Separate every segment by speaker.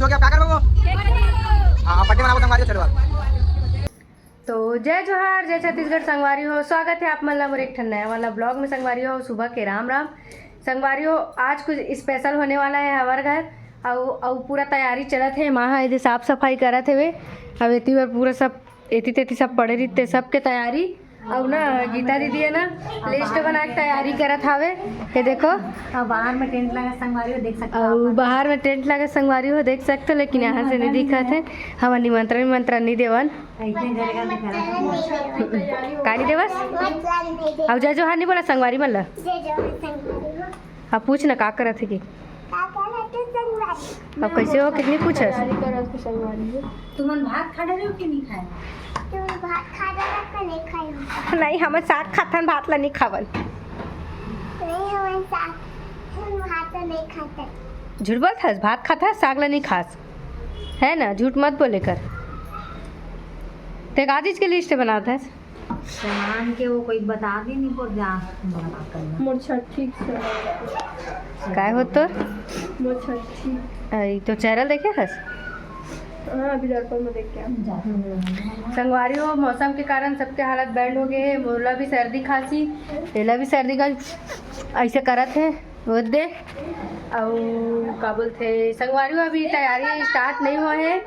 Speaker 1: कुछ हो गया क्या करो हाँ पट्टी बना संगवारी चलो।
Speaker 2: तो जय जोहार जय छत्तीसगढ़ संगवारी हो, स्वागत है आप मन ला मोर एक ठन नया वाला ब्लॉग में। संगवारी हो सुबह के राम राम संगवारी हो। आज कुछ स्पेशल होने वाला है हमारे घर और पूरा तैयारी चलत है। माँ है साफ सफाई करत है अब एती बार पूरा सब एती तेती सब पड़े रहते सबके तैयारी। और ना गीता दीदी है ना लिस्ट बना के तैयारी करत हावे। ये देखो
Speaker 3: बाहर में टेंट लगा संगवारी हो देख सकते हो।
Speaker 2: और बाहर में टेंट लगा संगवारी हो देख सकते हो, लेकिन यहाँ से नहीं दिखत है। हम निमंत्रण नहीं देवन का नहीं देवस। अब जय जोहार नहीं बोला संगवारी मन ला। अब पूछ ना का करत है कि अब कैसे हो कितनी पूछस।
Speaker 3: तुमन भात खा रहे हो कि नहीं खाए?
Speaker 2: नहीं हम साग खाथन भात ला नहीं खावन। झूठ बोलत हस भात खाता साग ला नहीं खास है ना, झूठ मत बोले कर। ते का चीज के लिस्ट बनाता है
Speaker 3: सामान के वो कोई बता दी नहीं पर जा बना करना
Speaker 4: मोर छठी
Speaker 2: काय हो तो
Speaker 4: मोर छठी
Speaker 2: आई तो चैनल देखे हस।
Speaker 4: हाँ अभी दर्पण में देख के हम
Speaker 2: संगवारी हो मौसम के कारण सबके हालत बैंड हो गए हैं। मोला भी सर्दी खांसी एला भी सर्दी का ऐसे करत है वो दे और का बोलते संगवारी हो। अभी तैयारी स्टार्ट नहीं हुआ है,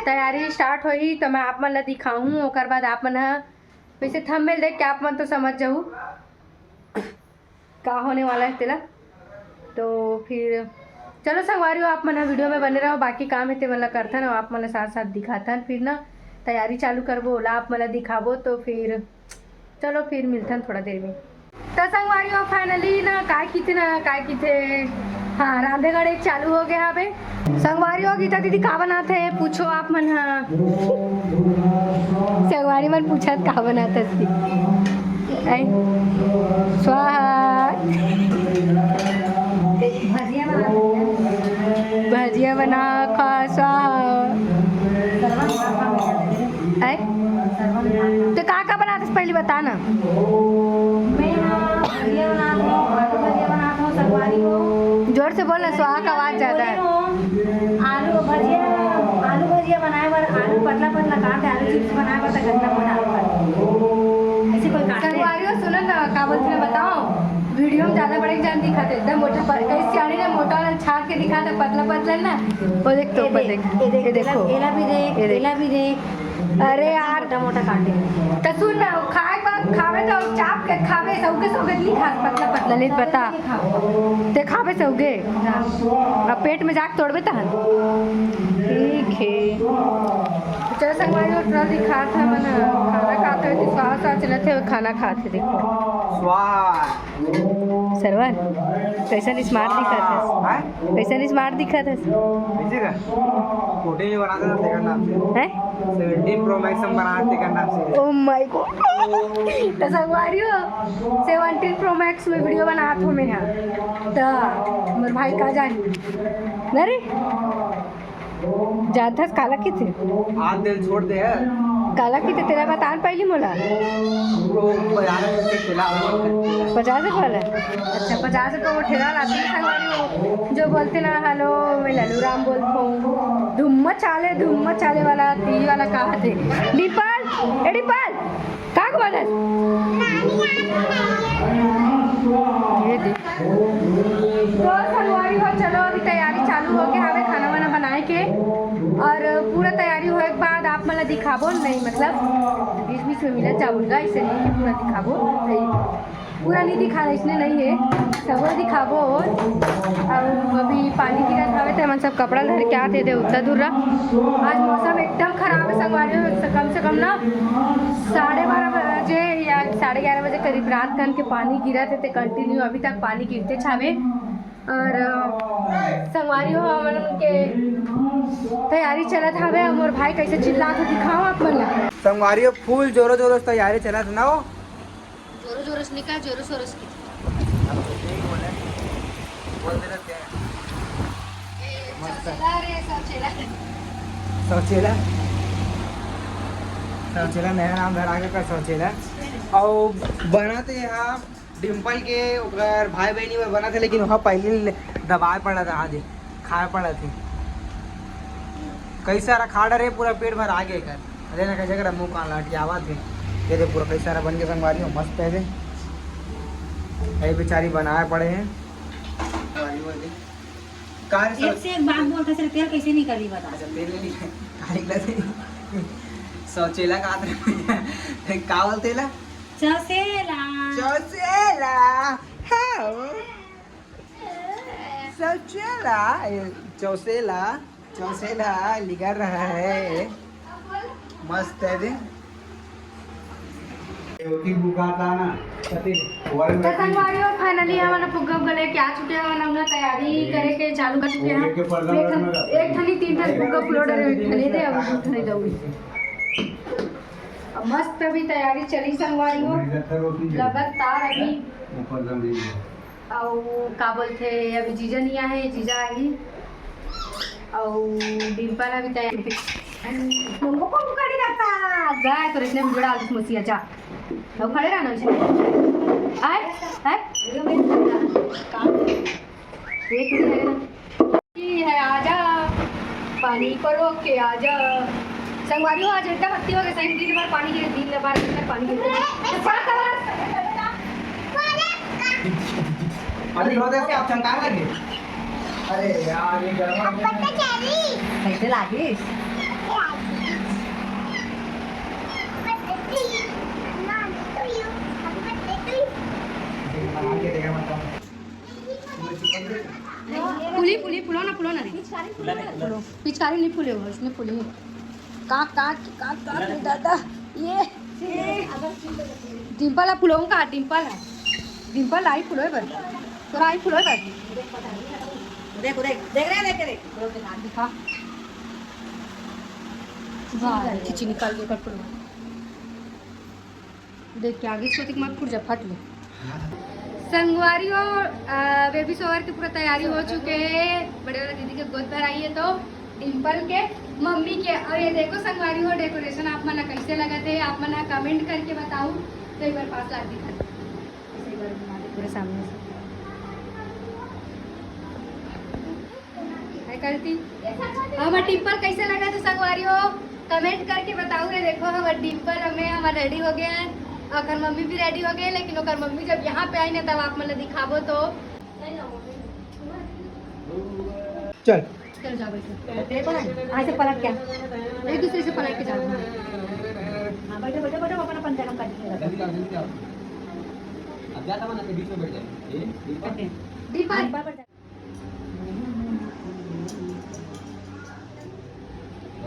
Speaker 2: तैयारी स्टार्ट हो ही तो मैं आप मन ला दिखाऊँ। ओकर बाद आप मन वैसे थंबनेल देख के आप मन तो समझ जाऊँ का होने वाला है तेला। तो फिर चलो संगवारी हो आप मन वीडियो में बने रहो, बाकी काम है ते मन ला करथन और आप मन साथ साथ दिखाथन। फिर ना तैयारी चालू करबो ओला आप मन दिखाबो तो फिर चलो फिर मिलथन थोड़ा देर में। तो संगवारी हो फाइनली ना काय कीथे हाँ रांधेगढ़ एक चालू हो गया हवे। संगवारी हो गीता दीदी का बनाते हैं पूछो आप मन। हाँ संगवारी मन पूछत का बनाते स्वाहा भजिया बना खा स्वाहा। तो का बनाते पहले बता ना। जोर से बोलना स्वाहा का आवाज ज्यादा है।
Speaker 3: आलू भजिया बनाए बर आलू पतला पतला काटे, आलू चिप्स बनाए बर गंदा मोटा ऐसे कोई काटे।
Speaker 2: संगवारी हो सुनो ना का बोलते हैं बताओ। वीडियो में ज्यादा बड़े जान दिखाते एकदम मोटा सियाणी ने मोटा वाला छाट के दिखाते पतला पतला ना वो देख तो ऊपर देख ये देखो
Speaker 3: एला भी देख
Speaker 2: अरे यार
Speaker 3: मोटा मोटा काटे
Speaker 2: तो सुन ना खावे तो चाप के खावे सौगे नहीं खा पतला पतला नहीं पता ते खावे सौगे अब पेट में जाके तोड़बे तो ठीक है। चल संगवारी हो थोड़ा दिखा था मन खाना खाते हुए स्वाहा चलते हुए खाना खाते देखो
Speaker 1: स्वाहा
Speaker 2: सरवन कैसा स्मार्ट दिखा था, कैसा स्मार्ट दिखा था
Speaker 1: फोटो में बना था तेरा नाम से
Speaker 2: हैं
Speaker 1: 17 प्रो मैक्स हम बना तेरा नाम से।
Speaker 2: ओह माय गॉड तो संगवारी हो 17 प्रो मैक्स में वीडियो बनात हो मैं यहाँ तो मेरे भाई का जानी अरे जानता काला की थे
Speaker 1: हाथ दिल छोड़ दे
Speaker 2: काला की थे तेरा बतान पहली मोला 50 वाला। अच्छा 50 रुपये वो ठेला लाती है संगवारी हो जो बोलते ना हेलो मैं लल्लू राम बोलता हूँ धुम्मा चाले वाला ती वाला कहा थे डिपल ए डिपल का बोला ये देख। तो संगवारी हो चलो अभी तैयारी चालू हो गया हमें खाना वाना बनाए के और पूरा तैयारी होने के बाद आप मतलब दिखाबो नहीं मतलब बीच बीच में मिला जाऊँगा इससे नहीं कि पूरा दिखाबो पूरा नहीं दिखाना इसने नहीं है सब दिखाबो। और अभी पानी गिरा था तो हम सब कपड़ा धर के आते थे उतना दूर रहा। आज मौसम एकदम खराब है संगवारी हो कम से कम ना 12:30 बजे या 11:30 बजे करीब रात खन के पानी गिरा थे कंटिन्यू अभी तक पानी गिरते छावे। और संगवारी हो हम उनके तैयारी चलत हवे और मोर भाई कैसे चिल्ला के दिखाओ आप मन
Speaker 1: संगवारी हो फुल जोरो जोरो से तैयारी चला सुनाओ
Speaker 2: जोरो जोरो से निकाल जोरो जोरो से
Speaker 1: सोचेला नया नाम धरा के सोचेला और बनाते यहाँ डिम्पल के ओकर भाई बहनी में बना थे लेकिन वहाँ पहले दबाए पड़ा था आज खाए पड़ा थी कई सारा खाड़ा रे पूरा पेट भर आगे कर अरे ना कैसे कर मुँह कान लाट की आवाज़ थे ये दे पूरा कई सारा बन के संगवारी हो मस्त है ये बेचारी बनाए पड़े हैं कार
Speaker 3: एक से एक बात बोलते से तेल कैसे निकली बता।
Speaker 1: अच्छा तेल नहीं निकल सोचेला का आते का बोलते ला
Speaker 3: चौसेला
Speaker 1: चौसेला हाँ चौसेला चौसेला चौसेला लिखा रहा है मस्त है दे
Speaker 2: तो संगवारी और फाइनली हमारा फुग्गा गले क्या चुके हैं हमने तैयारी करे के चालू कर चुके हैं एक ठनी 3 ठन फुग्गा फ्लोट ठनी दे अब ठनी दऊगी अब मस्त अभी तैयारी चली संगवारी हो लगातार अभी और का बोलते अभी जीजा नहीं आए जीजा आई और डिम्पल अभी तैयारी तुमको कौन खड़ी रखता गाय तो इसने जुड़ा आलू मसीहा जा लोग खड़े रहना इसमें आए आए एक ही है आजा पानी पर रोक के आजा संगवारी हो आज इतना भक्ति हो गया सही दिन भर पानी गिरे दिन बार पानी गिरे
Speaker 1: अरे रो दे के आप चमका लगे अरे यार ये गर्म
Speaker 3: कैसे लागे
Speaker 2: पुलो ना पिचकारी नहीं फूले हो इसमें फूले का दादा ये डिम्पल फुलो का डिम्पल आई फुलो है तोरा आई फुलो है
Speaker 3: देख रहे
Speaker 2: दिखा खिची निकाल के कर फुलो देख के आगे सोच मत फूट जा फट ले संगवारी और बेबी शॉवर की पूरा तैयारी हो चुके हैं बड़े वाले दीदी के गोद भर आई है तो डिम्पल के मम्मी के और ये देखो संगवारी हो डेकोरेशन आप मना कैसे लगा थे आप मना कमेंट करके बताऊं तो एक बार 5 लाख दिखा एक बार बना दे पूरे सामने से करती हमारा डिम्पल कैसे लगा थे संगवारी हो कमेंट करके बताओ रे देखो हमारा डिम्पल हमारा रेडी हो गया है अगर मम्मी भी रेडी हो गए लेकिन अगर मम्मी जब यहाँ पे आई ना तब आप मतलब दिखाबो तो
Speaker 1: चल
Speaker 2: चल जा बैठो
Speaker 3: ऐसे पलट क्या
Speaker 2: एक दूसरे से पलट के जाओ
Speaker 3: हाँ बैठो अपना पंचायत कर दीजिएगा
Speaker 1: अब जाता बना के बीच में बैठ जाए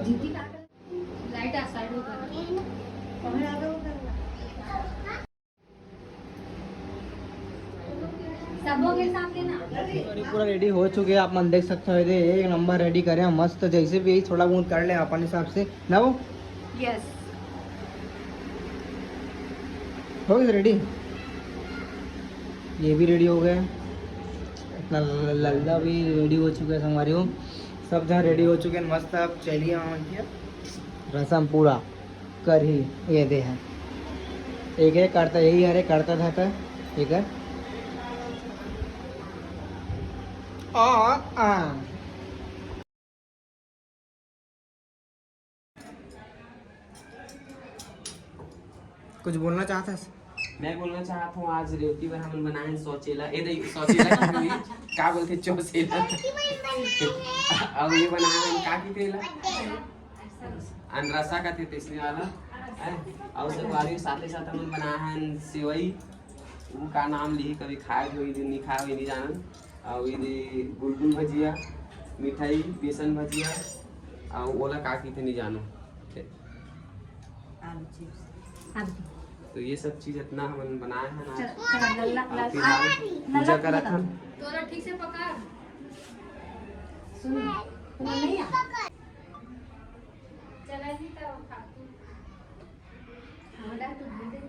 Speaker 2: दीपक लाइट आ साइड होकर
Speaker 1: पूरा रेडी हो चुके हैं आप मन देख सकते हो एक नंबर रेडी करें मस्त जैसे भी थोड़ा बहुत कर ले अपन हिसाब से ना वो
Speaker 2: यस
Speaker 1: हो गया रेडी ये भी रेडी हो गया अपना लल्ला भी रेडी हो चुका है हमारे हो सब जहाँ रेडी हो चुके हैं मस्त अब चलिए रसम पूरा कर ही ये दे है एक करता यही हरे करता था एक है कुछ बोलना चाहता है
Speaker 5: मैं बोलना चाहता हूँ आज रेवती पर हम बनाए सोचेला सोचेला क्या बोलते चौसेला अब ये बनाया हम का की तेला अनरसा का थे तेसने वाला और सब वाली साथ हम बनाया है सेवई वो का नाम ली कभी खाए हुई नहीं खाए हुई नहीं जानन और ये गुलगुल भजिया मिठाई बेसन भजिया और ओला का की थे नहीं जानो तो ये सब चीज इतना हम बनाए हैं ना पूजा करा था
Speaker 2: तोरा ठीक से पका
Speaker 3: सुन नहीं आ
Speaker 2: चला जी तब खा तू हमरा तो दे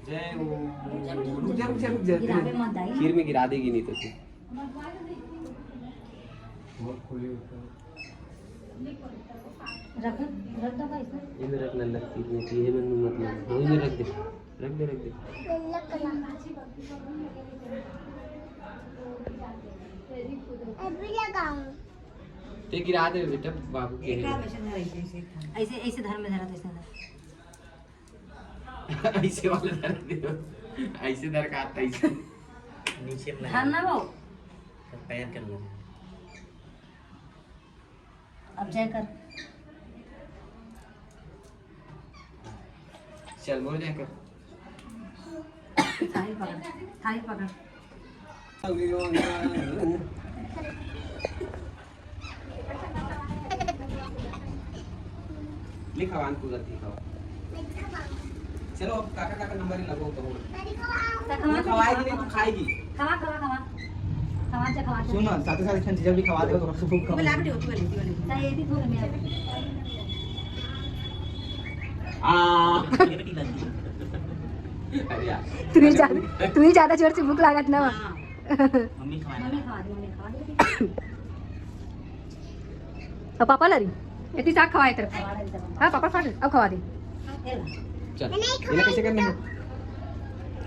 Speaker 5: जय रुक जा खीर में गिरा देगी नहीं तो तू
Speaker 3: रख दो भाई इसमें
Speaker 5: इधर रखना लगती है कि ये मन मतलब वही में रख दे
Speaker 6: अभी लगाऊं
Speaker 5: ते गिरा दे बेटा बाबू के
Speaker 3: ऐसे ऐसे धर्म में धरा तो ऐसे धर।
Speaker 5: ऐसे वाले धर दे ऐसे धर का आता ऐसे
Speaker 1: नीचे में
Speaker 3: धर ना वो
Speaker 1: पैर कर लो।
Speaker 3: अब जय कर।
Speaker 5: चल बोल जाकर
Speaker 3: थाली पकड़, थाली पकड़।
Speaker 5: लिखा वान पूरा लिखा। चलो अब काका काका नंबर ही लगाओ तो खवाएगी नहीं तो खाएगी।
Speaker 3: खवा खवा खवा खवा जा खवा जा।
Speaker 1: सुनो साथ साथ ठंडी जब भी खवा दे तो भूख कम।
Speaker 3: चाहिए थी थोड़ी मेरे।
Speaker 5: अरे यार
Speaker 2: तू ही ज्यादा जोर से भूख लागत ना।
Speaker 1: मम्मी खवा
Speaker 3: मम्मी खवा दे
Speaker 2: अब पापा लरी इतनी साग खवाए तेरे। हाँ पापा खा अब खवा दे।
Speaker 5: चल ये कैसे करना है?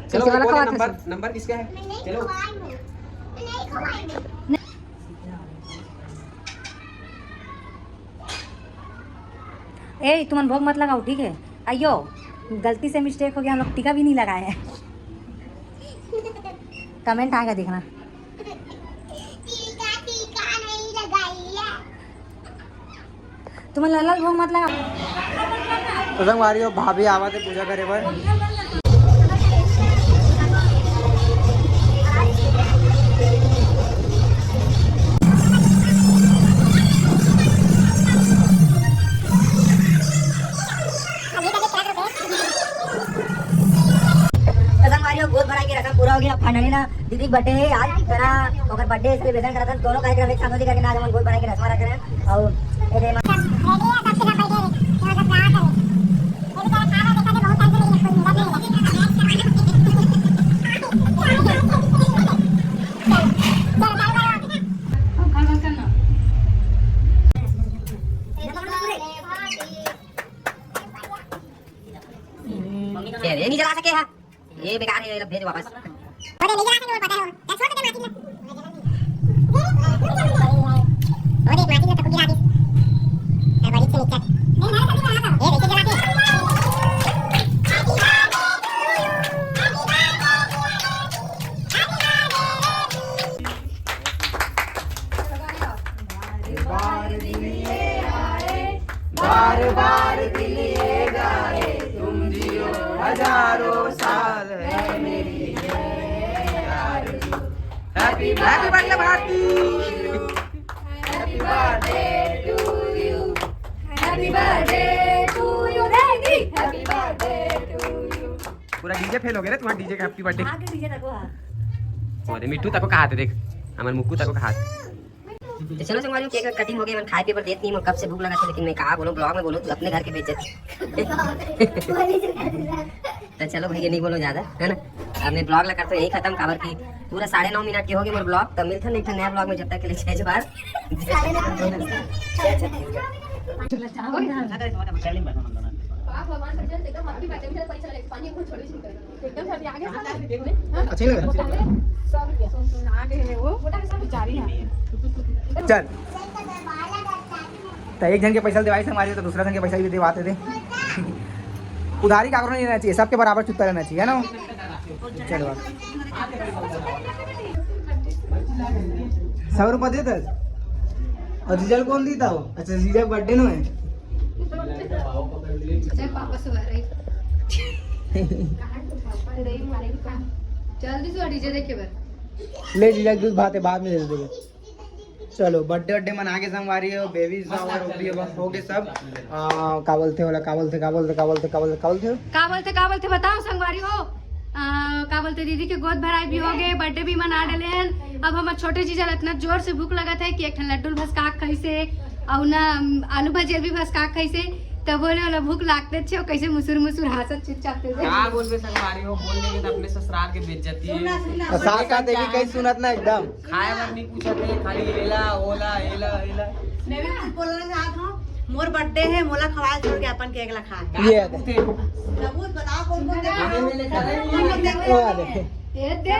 Speaker 5: चलो
Speaker 2: वाला
Speaker 5: बोले
Speaker 2: खवा
Speaker 5: नंबर नंबर किसका है? चलो
Speaker 3: ए तुम भोग मत लगाओ ठीक है। आइयो गलती से मिस्टेक हो गया हम लोग टीका भी नहीं लगाए हैं। कमेंट आएगा देखना। तुम लाल भोग मत लगा।
Speaker 1: तो संगवारी भाभी आवा थे पूजा करे पर
Speaker 3: गोद भराई के रकम पूरा हो गया। फाइनली ना दीदी बर्थडे है आज करा और बर्थडे सेलिब्रेशन करा था। दोनों कार्यक्रम एक साथ होते करके आज हम गोद भराई के रस्म रख रहे हैं और ये नहीं चला सके है ये बेकार है। ये भेज वापस। अरे नहीं जला के पता है क्या छोड़ दे माटी में। अरे माटी में तो गिरा दी। अब बड़ी से निकल। नहीं मैं कभी बना था। ये देखिए जला के।
Speaker 1: बार बार दिल ये गाए तुम जियो हजारों साल है मेरी happy birthday Bharti. Happy birthday to you. Happy birthday to you. Happy birthday to you. पूरा डीजे फेल हो गया रे तुम्हारा डीजे का हैप्पी बर्थडे।
Speaker 3: आगे डीजे तक हुआ।
Speaker 5: अरे मिट्टू तको कहा थे देख हमारे मुक्कू तको कहा।
Speaker 3: तो चलो संगवारी केक कटिंग हो गई। मैं खाए पेपर देती नहीं कब से भूख लगा था लेकिन मैं कहा बोलो ब्लॉग में बोलो तो अपने घर के बेइज्जती। तो चलो भैया नहीं बोलो ज्यादा है ना। अब मैं ब्लॉग लगा तो यही खत्म काबर की पूरा 9.5 मिनट के हो गए मेरे ब्लॉग। तब मिलता नहीं था नया ब्लॉग में जब तक के लिए 6 बार।
Speaker 1: अच्छी लग चल तो एक जन के पैसा दिवाई से हमारे तो दूसरा जन के पैसा भी दिवाते थे। उधारी कागज नहीं रहना चाहिए सबके बराबर चुपता रहना चाहिए ना। चलो 100 रुपये दे दस और रिजल्ट कौन दी था वो? अच्छा रिजल्ट बर्थडे नो है।
Speaker 2: जल्दी से डीजे देखे
Speaker 1: ले रिजल्ट दूध भाते बाद में दे देंगे। चलो बर्थडे मना के संगवारी हो बेबी शावर हो गए सब। का बोलते होला का बोलते
Speaker 2: बताओ संगवारी हो। का बोलते दीदी के गोद भराई भी हो गए बर्थडे भी मना डाले हैं। अब हमारे छोटे जीजा इतना जोर से भूख लगा था कि एक लड्डू भसका कैसे और ना आलू भजिया भी भसका कैसे तब बोले वाला भूख लागते छे और कैसे मुसुर मुसुर हंसत चिल्लाते थे।
Speaker 5: का बोलबे संगवारी हो बोलने के तो अपने ससुराल के बेइज्जती है।
Speaker 1: साथ साथ देखी कहीं सुनत ना एकदम
Speaker 5: खाए बर नहीं पूछते खाली एला ओला एला एला।
Speaker 3: मैं भी कुछ बोलना चाहता हूं। मोर बर्थडे है मोला खवाए छोड़ के अपन केक ला खाए।
Speaker 1: ये
Speaker 3: सबूत बताओ कौन कौन
Speaker 1: वो आ देखे
Speaker 2: ए दे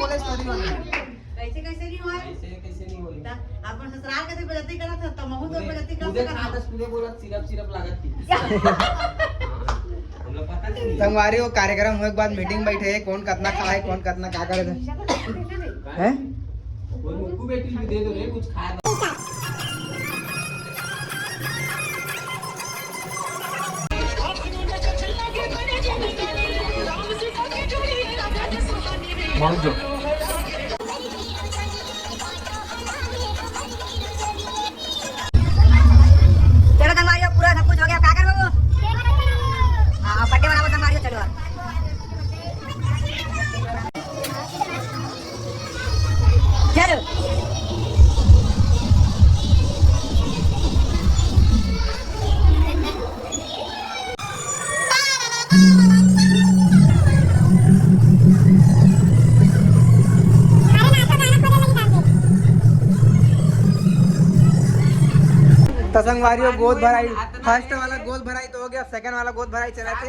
Speaker 5: बोले स्टोरी वाला
Speaker 3: ऐसे कैसे नहीं हुआ
Speaker 5: ऐसे कैसे नहीं होई
Speaker 3: अपन ससुराल के बजती करत था तमहु तो बजती कर
Speaker 5: मुझे
Speaker 3: सकत
Speaker 5: खा दस पूरे बोला सिरप लागत थी हम लोग पता नहीं
Speaker 1: संगवारी वो कार्यक्रम हुए के बाद मीटिंग बैठे है कौन कितना खाए कौन कितना क्या करे थे हैं
Speaker 5: कोई मुक्कू बेटी भी दे दो रे कुछ खाए बहुत जो
Speaker 3: चलो संगवारी पूरा सब कुछ हो गया क्या कर बाबू हां बर्थडे वाला संगवारी चलो चलो
Speaker 1: तो संगवारी गोद भराई फर्स्ट वाला गोद भराई तो हो गया सेकंड वाला गोद भराई चला थे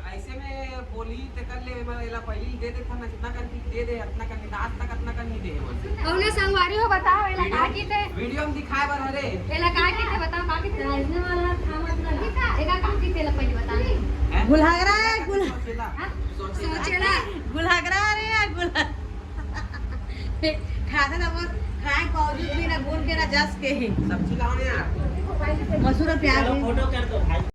Speaker 5: ऐसे में बोली ते कर ले मैं पहले दे दे था ना जितना कर दे दे अपना कर आज तक अपना कर नहीं दे
Speaker 2: हमने संगवारी हो बताओ एला का की थे
Speaker 5: वीडियो में दिखाए बर हरे
Speaker 2: एला का की थे बताओ का की थे इसने वाला था मतलब एका का की थे ला पहले बता
Speaker 3: गुलहागरा है
Speaker 5: सोचेला
Speaker 2: सोचेला
Speaker 3: गुलहागरा रे गुल खाते ना वो खाए बावजूद भी ना गुड़ के ना जस के ही
Speaker 5: सब्जी लाओ यार
Speaker 3: मसूर और प्याज